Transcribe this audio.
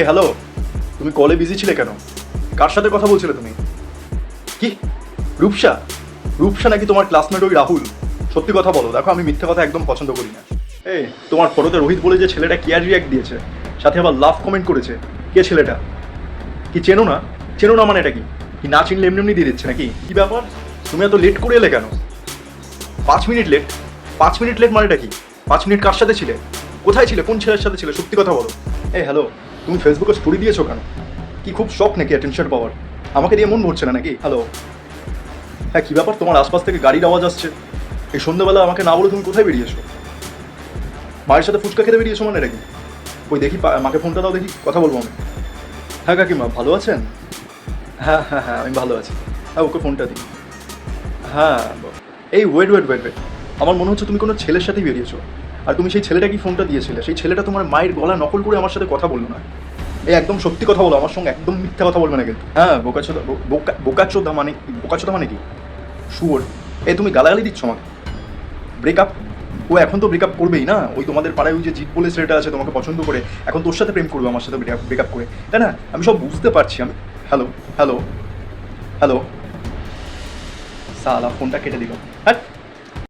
Hello, তুমি কলে busy ছিলে কেন? কার সাথে কথা বলছিলে তুমি? কি? রূপসা? রূপসা নাকি তোমার ক্লাসমেট ওই রাহুল? সত্যি কথা বলো, দেখো আমি মিথ্যে কথা একদম পছন্দ করি না। তোমার ফটোতে রোহিত বলে যে ছেলেটা কেয়ার রিয়াক্ট দিয়েছে, সাথে আবার লাভ কমেন্ট করেছে, কে ছেলেটা? কি চেনো না? চেনো না মানে এটা কি? কি না চিনলে এমনি এমনি দিয়ে দিচ্ছে নাকি? কি ব্যাপার? তুমি এত লেট করে এলে কেন? 5 মিনিট লেট? 5 মিনিট লেট মানেটা কি? 5 মিনিট কার সাথে ছিলে? কোথায় ছিলে? কোন ছেলের সাথে ছিলে? সত্যি কথা বলো। হ্যালো, তুমি ফেসবুকে স্টোরি দিয়েছো কেন? কি খুব শখ নাকি অ্যাটেনশন পাওয়ার? আমাকে দিয়ে মন ভরছে না নাকি? হ্যালো, হ্যাঁ কী ব্যাপার? তোমার আশপাশ থেকে গাড়ির আওয়াজ আসছে। এই সন্ধ্যাবেলা আমাকে না বলে তুমি কোথায় বেরিয়েছো? মায়ের সাথে ফুচকা খেতে বেরিয়েছো মানে এটা কি? ওই দেখি মাকে ফোনটা দাও, দেখি কথা বলবো আমি। হ্যাঁ কাকিমা, ভালো আছেন? হ্যাঁ হ্যাঁ হ্যাঁ, আমি ভালো আছি। হ্যাঁ, ওকে ফোনটা দিই। হ্যাঁ, এই ওয়েট ওয়েট ওয়েট ওয়েট, আমার মনে হচ্ছে তুমি কোনো ছেলের সাথেই বেরিয়েছো। আর তুমি সেই ছেলেটা কি ফোনটা দিয়েছিলে, সেই ছেলেটা তোমার মায়ের গলা নকল করে আমার সাথে কথা বললো না। একদম সত্যি কথা বলো, আমার সঙ্গে একদম মিথ্যা কথা বলবে না কিন্তু। হ্যাঁ, বোকাচোদা মানে কি? বোকাচোদা মানে কি? শুয়োর। তুমি গালাগালি দিচ্ছ আমাকে? ব্রেকআপ? ও এখন তো ব্রেকআপ করবেই না। ওই তোমাদের পাড়ায় ওই যে জিৎ বলে ছেলেটা আছে তোমাকে পছন্দ করে, এখন তোর সাথে প্রেম করবে আমার সাথে ব্রেকআপ করে, তাই না? আমি সব বুঝতে পারছি আমি। হ্যালো হ্যালো হ্যালো, সালা ফোনটা কেটে দিল। হ্যাঁ।